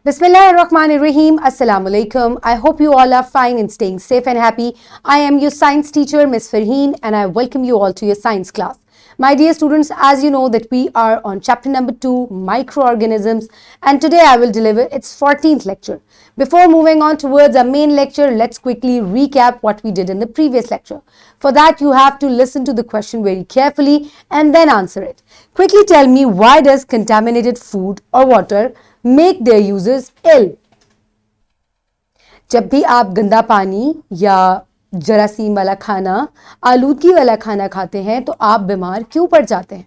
Bismillahirrahmanirrahim. Assalamu alaikum. I hope you all are fine and staying safe and happy. I am your science teacher, Miss Farheen, and I welcome you all to your science class. My dear students, as you know that we are on chapter number 2, microorganisms, and today I will deliver its 14th lecture. Before moving on towards our main lecture, let's quickly recap what we did in the previous lecture. For that, you have to listen to the question very carefully and then answer it. Quickly tell me, why does contaminated food or water make their users ill? जब भी आप गंदा पानी या जरासीम वाला खाना, आलूदगी वाला खाना खाते हैं तो आप बीमार क्यों पड़ जाते हैं?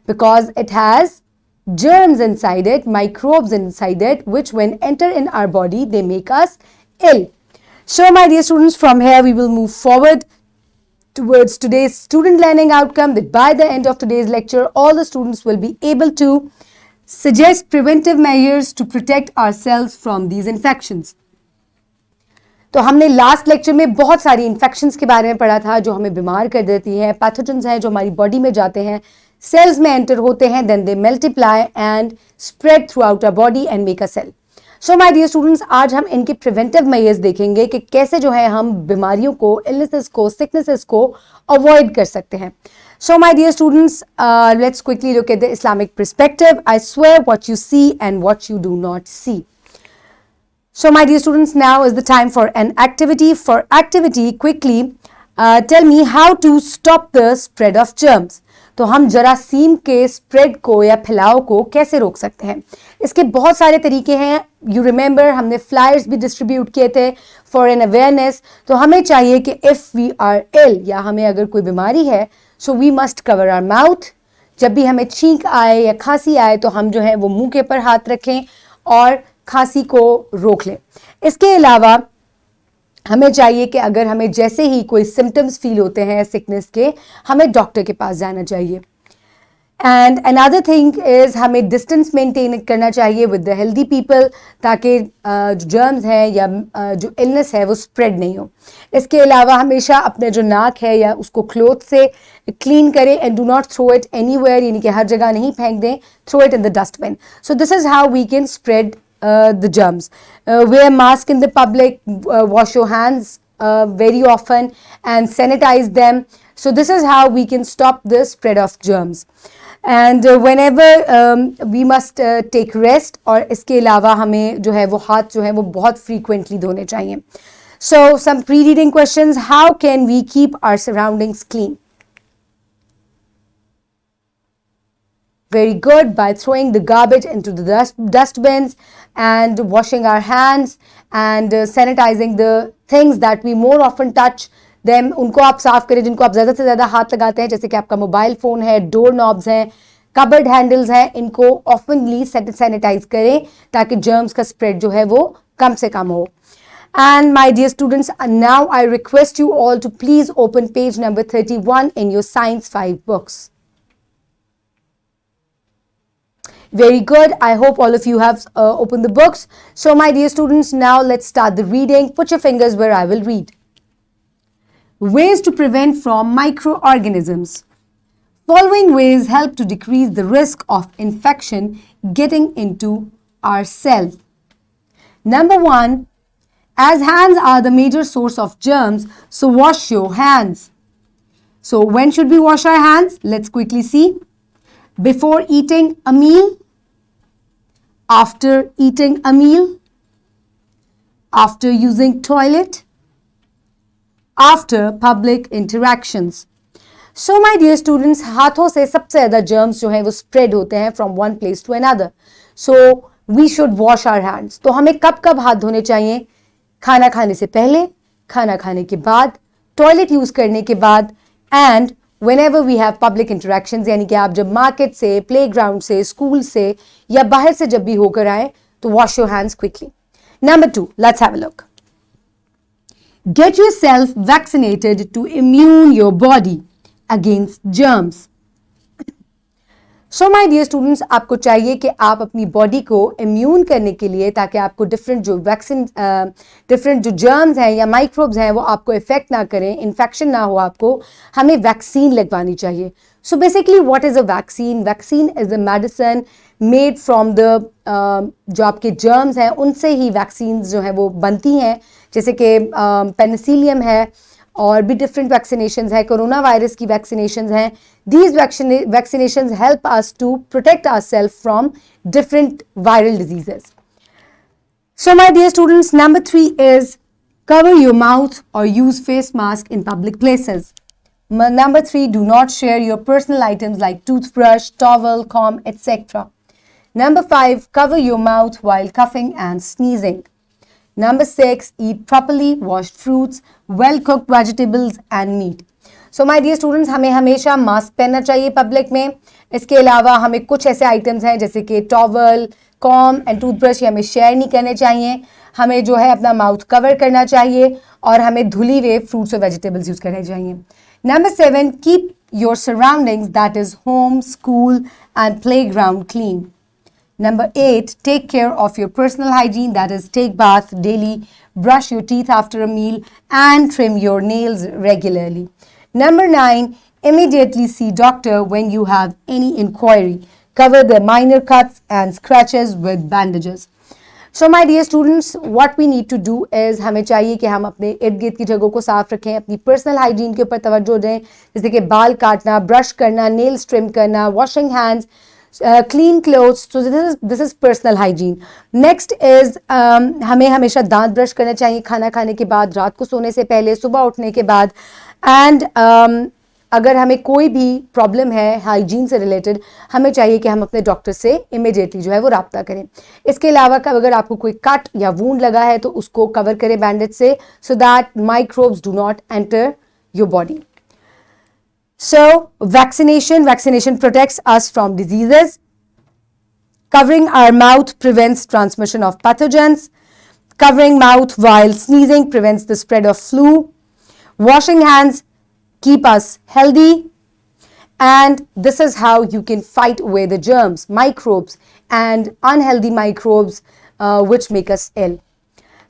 Because it has germs inside it, microbes inside it, which when enter in our body, they make us ill. So my dear students, from here we will move forward towards today's student learning outcome, that by the end of today's lecture, all the students will be able to suggest preventive measures to protect ourselves from these infections. तो हमने last lecture में बहुत सारी infections के बारे में पढ़ा था जो हमें बीमार कर देती हैं, पैथोजेंस हैं जो हमारी बॉडी में जाते हैं, सेल्स में एंटर होते हैं, then they multiply and spread throughout our body and make a cell. So my dear students, आज हम इनके प्रिवेंटिव मेजर्स देखेंगे कि कैसे जो है हम बीमारियों को, इलनेसेस को, सिकनेसेस को अवॉइड कर सकते हैं. So my dear students, let's quickly look at the Islamic perspective. I swear what you see and what you do not see. So my dear students, now is the time for an activity. For activity, quickly tell me how to stop the spread of germs. तो हम जरासीम के spread को या फैलाव को कैसे रोक सकते हैं? इसके बहुत सारे तरीके हैं. यू रिमेंबर हमने फ्लायर्स भी डिस्ट्रीब्यूट किए थे फॉर एन अवेयरनेस. तो हमें चाहिए कि इफ़ वी आर इल या हमें अगर कोई बीमारी है, so we must cover our mouth. जब भी हमें छींक आए या खांसी आए तो हम जो है वो मुंह के ऊपर हाथ रखें और खांसी को रोक लें. इसके अलावा हमें चाहिए कि अगर हमें जैसे ही कोई सिम्टम्स फील होते हैं सिकनेस के, हमें डॉक्टर के पास जाना चाहिए. एंड अनदर थिंग इज़ हमें डिस्टेंस मेंटेन करना चाहिए विद द हेल्दी पीपल, ताकि जो जर्म्स हैं या जो इलनेस है वो स्प्रेड नहीं हो. इसके अलावा हमेशा अपने जो नाक है या उसको क्लोथ से क्लीन करें and do not throw it anywhere, यानी कि हर जगह नहीं फेंक दें. Throw it in the dustbin. So this is how we can spread the germs. Wear mask in the public, wash your hands very often and sanitize them. So this is how we can stop the spread of germs. And whenever we must take rest, और इसके अलावा हमें जो है वो हाथ जो है वो बहुत frequently धोने चाहिए. So some pre-reading questions. How can we keep our surroundings clean? Very good, by throwing the garbage into the dustbins and washing our hands and sanitizing the things that we more often touch them. उनको आप साफ करें जिनको आप ज़्यादा से ज़्यादा हाथ लगाते हैं, जैसे कि आपका मोबाइल फ़ोन है, डोर नॉब्स हैं, कबर्ड हैंडल्स हैं, इनको ऑफनली सैनिटाइज करें ताकि जर्म्स का स्प्रेड जो है वो कम से कम हो. And my dear students, now I request you all to please open page number 31 in your Science 5 books. Very good. I hope all of you have opened the books. So my dear students, now let's start the reading. Put your fingers where I will read. Ways to prevent from microorganisms. Following ways help to decrease the risk of infection getting into our cells. Number 1, as hands are the major source of germs, so wash your hands. So when should we wash our hands? Let's quickly see. Before eating a meal, after eating a meal, after using toilet, after public interactions. So my dear students, हाथों से सबसे ज़्यादा germs जो हैं वो spread होते हैं from one place to another. So we should wash our hands. तो हमें कब कब हाथ धोने चाहिए? खाना खाने से पहले, खाना खाने के बाद, टॉयलेट यूज़ करने के बाद, and whenever we have public interactions, यानी कि आप जब मार्केट से, प्लेग्राउंड से, स्कूल से या बाहर से जब भी होकर आए तो wash your hands quickly. Number 2, let's have a look. Get yourself vaccinated to immune your body against germs. So my dear students, आपको चाहिए कि आप अपनी बॉडी को इम्यून करने के लिए, ताकि आपको डिफरेंट जो जर्म्स हैं या माइक्रोब्स हैं वो आपको इफेक्ट ना करें, इन्फेक्शन ना हो आपको, हमें वैक्सीन लगवानी चाहिए. So basically what is a vaccine? Vaccine is a medicine made from the जो आपके germs हैं उनसे ही vaccines जो हैं वो बनती हैं, जैसे कि पेनिसिलियम है और भी different vaccinations है, कोरोना वायरस की vaccinations हैं. These vaccinations help us to protect ourselves from different viral diseases. So my dear students, number 3 is cover your mouth or use face mask in public places. Number 3, do not share your personal items like toothbrush, towel, comb, etc. Number 5, cover your mouth while coughing and sneezing. Number 6, eat properly washed fruits, well-cooked vegetables and meat. So my dear students, हमें हमेशा mask पहनना चाहिए public में. इसके अलावा हमें कुछ ऐसे आइटम्स हैं जैसे कि टॉवल, कॉम एंड टूथब्रश हमें शेयर नहीं करने चाहिए. हमें जो है अपना माउथ कवर करना चाहिए और हमें धुली हुए फ्रूट्स और वेजिटेबल्स यूज़ करने चाहिए. Number 7, keep your surroundings, that is home, school and playground clean. Number 8, take care of your personal hygiene, that is take bath daily, brush your teeth after a meal and trim your nails regularly. Number 9, immediately see doctor when you have any inquiry. Cover the minor cuts and scratches with bandages. So my dear students, what we need to do is हमें चाहिए कि हम अपने इर्द गिर्द की जगहों को साफ रखें, अपनी पर्सनल हाइजीन के ऊपर तवज्जो दें, जैसे कि बाल काटना, ब्रश करना, नेल्स ट्रिम करना, washing hands, clean clothes. So this is personal hygiene. Next is हमें हमेशा दांत ब्रश करना चाहिए खाना खाने के बाद, रात को सोने से पहले, सुबह उठने के बाद. एंड अगर हमें कोई भी प्रॉब्लम है हाइजीन से रिलेटेड, हमें चाहिए कि हम अपने डॉक्टर से इमीडिएटली जो है वो रब्ता करें. इसके अलावा अगर आपको कोई कट या वूंड लगा है तो उसको कवर करें बैंडेज से, so that microbes do not enter your body. So vaccination protects us from diseases. Covering our mouth prevents transmission of pathogens. Covering mouth while sneezing prevents the spread of flu. Washing hands keep us healthy. And this is how you can fight away the germs, microbes and unhealthy microbes which make us ill.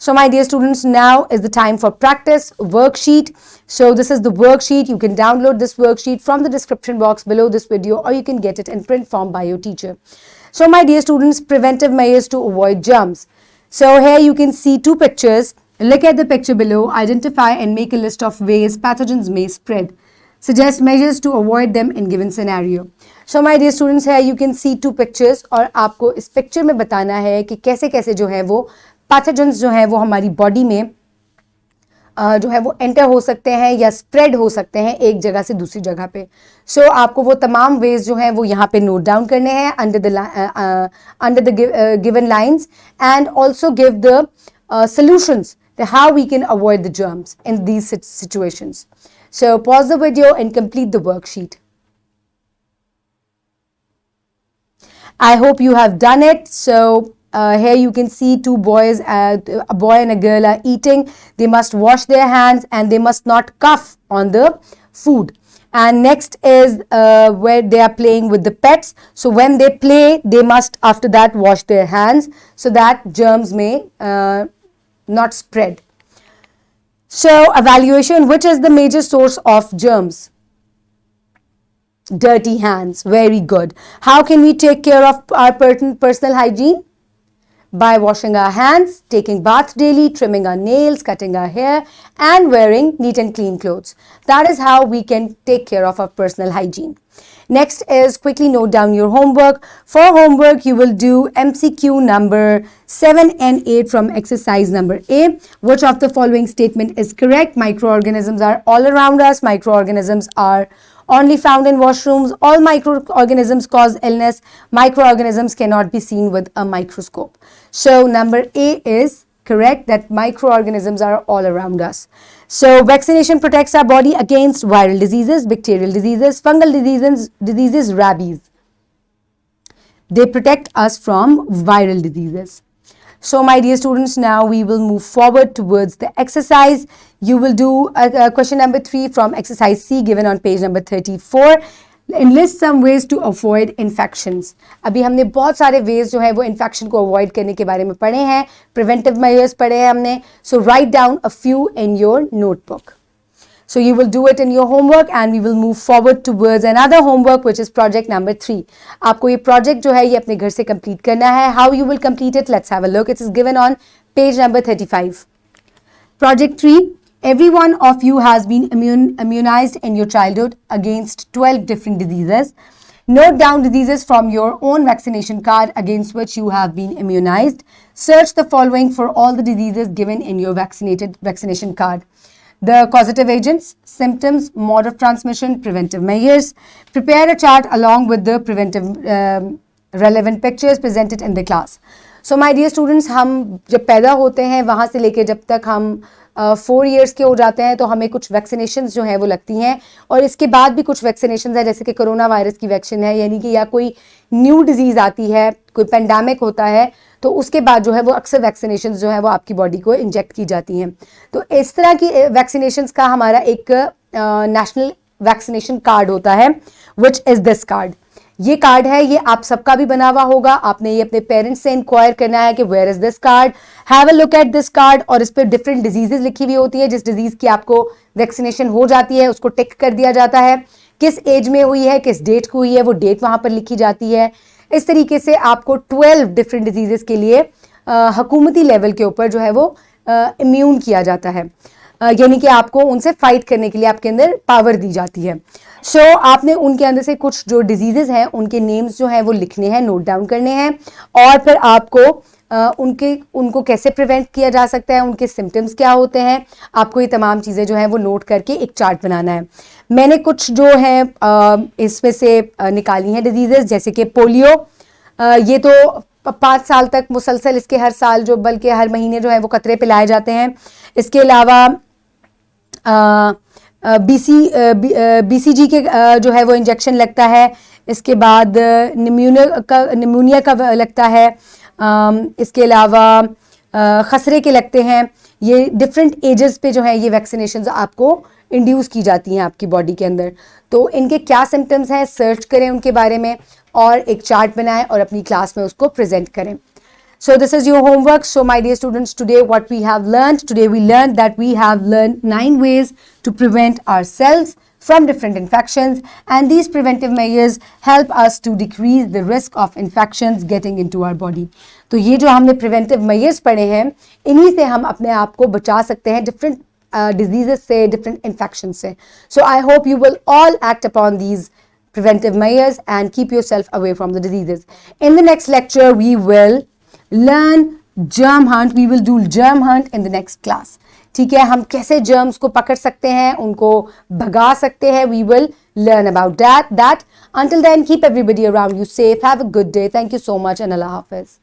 So my dear students, now is the time for practice worksheet. So this is the worksheet. You can download this worksheet from the description box below this video, or you can get it in print form by your teacher. So my dear students, preventive measures to avoid germs. So here you can see two pictures. Look at the picture below. Identify and make a list of ways pathogens may spread. Suggest measures to avoid them in given scenario. So my dear students, here you can see two pictures और आपको इस picture में बताना है कि कैसे कैसे जो है वो पैथोजेंस जो है वो हमारी बॉडी में जो है वो एंटर हो सकते हैं या स्प्रेड हो सकते हैं एक जगह से दूसरी जगह पे. सो आपको वो तमाम वेज जो हैं वो यहाँ पे नोट डाउन करने हैं under the given lines, and also give the solutions how we can avoid the germs in these situations. So pause the video and complete the worksheet. I hope you have done it. So here you can see two boys, a boy and a girl are eating. They must wash their hands and they must not cough on the food. And next is where they are playing with the pets. So when they play, they must after that wash their hands so that germs may not spread. So evaluation, which is the major source of germs? Dirty hands. Very good. How can we take care of our personal hygiene? By washing our hands, taking bath daily, trimming our nails, cutting our hair and wearing neat and clean clothes. That is how we can take care of our personal hygiene. Next is quickly note down your homework. For homework, you will do MCQ number 7 and 8 from exercise number A. Which of the following statement is correct? Microorganisms are all around us. Microorganisms are only found in washrooms. All microorganisms cause illness. Microorganisms cannot be seen with a microscope. So number A is correct, that microorganisms are all around us. So vaccination protects our body against viral diseases, bacterial diseases, fungal diseases, rabies. They protect us from viral diseases. So my dear students, now we will move forward towards the exercise. You will do question number 3 from exercise C given on page number 34. Enlist some ways to avoid infections. अभी हमने बहुत सारे ways जो है वो infection को avoid करने के बारे में पढ़े हैं, preventive measures पढ़े हैं हमने. So write down a few in your notebook. So you will do it in your homework and we will move forward towards another homework which is project number 3. आपको ये project जो है ये अपने घर से complete करना है. How you will complete it? Let's have a look. It is given on page number 35. Project 3. Every one of you has been immunized in your childhood against 12 different diseases. Note down diseases from your own vaccination card against which you have been immunized. Search the following for all the diseases given in your vaccination card. The causative agents, symptoms, mode of transmission, preventive measures. Prepare a chart along with the preventive relevant pictures presented in the class. So my dear students, हम जब पैदा होते हैं वहाँ से लेके जब तक हम 4 years के हो जाते हैं तो हमें कुछ वैक्सीनेशंस जो हैं वो लगती हैं और इसके बाद भी कुछ वैक्सीनेशंस है जैसे कि कोरोना वायरस की वैक्सीन है, यानी कि या कोई न्यू डिजीज़ आती है, कोई पेंडेमिक होता है तो उसके बाद जो है वो अक्सर वैक्सीनेशंस जो है वो आपकी बॉडी को इंजेक्ट की जाती हैं. तो इस तरह की वैक्सीनेशंस का हमारा एक नेशनल वैक्सीनेशन कार्ड होता है विच इज़ दिस कार्ड. ये कार्ड है, ये आप सबका भी बना हुआ होगा. आपने ये अपने पेरेंट्स से इंक्वायर करना है कि where is this card, have a look at this card. और इस पर डिफरेंट डिजीजेज लिखी हुई होती है. जिस डिजीज की आपको वैक्सीनेशन हो जाती है उसको टिक कर दिया जाता है, किस एज में हुई है, किस डेट को हुई है, वो डेट वहां पर लिखी जाती है. इस तरीके से आपको 12 डिफरेंट डिजीजेस के लिए हुकूमती लेवल के ऊपर जो है वो इम्यून किया जाता है, यानी कि आपको उनसे फाइट करने के लिए आपके अंदर पावर दी जाती है. सो आपने उनके अंदर से कुछ जो डिजीजेज हैं उनके नेम्स जो हैं वो लिखने हैं, नोट डाउन करने हैं और फिर आपको उनको कैसे प्रिवेंट किया जा सकता है, उनके सिम्टम्स क्या होते हैं, आपको ये तमाम चीज़ें जो हैं वो नोट करके एक चार्ट बनाना है. मैंने कुछ जो है इसमें से निकाली हैं डिजीजेज, जैसे कि पोलियो. ये तो 5 साल तक मुसलसल इसके हर साल जो बल्कि हर महीने जो है वो कतरे पिलाए जाते हैं. इसके अलावा BCG के जो है वो इंजेक्शन लगता है. इसके बाद निमोनिया का लगता है. इसके अलावा खसरे के लगते हैं. ये डिफरेंट एजेस पे जो है ये वैक्सीनेशंस आपको इंड्यूस की जाती हैं आपकी बॉडी के अंदर. तो इनके क्या सिम्टम्स हैं सर्च करें उनके बारे में और एक चार्ट बनाएं और अपनी क्लास में उसको प्रेजेंट करें. So this is your homework. So my dear students, today what we have learned, today we learned that we have learned 9 ways to prevent ourselves from different infections, and these preventive measures help us to decrease the risk of infections getting into our body. तो ये जो हमने preventive measures पढ़े हैं इन्हीं से हम अपने आप को बचा सकते हैं different diseases से, different infections से. So I hope you will all act upon these preventive measures and keep yourself away from the diseases. In the next lecture we will learn germ hunt. We will do germ hunt in the next class. ठीक है, हम कैसे germs को पकड़ सकते हैं, उनको भगा सकते हैं. We will learn about that. Until then, keep everybody around you safe. Have a good day. Thank you so much and Allah Hafiz.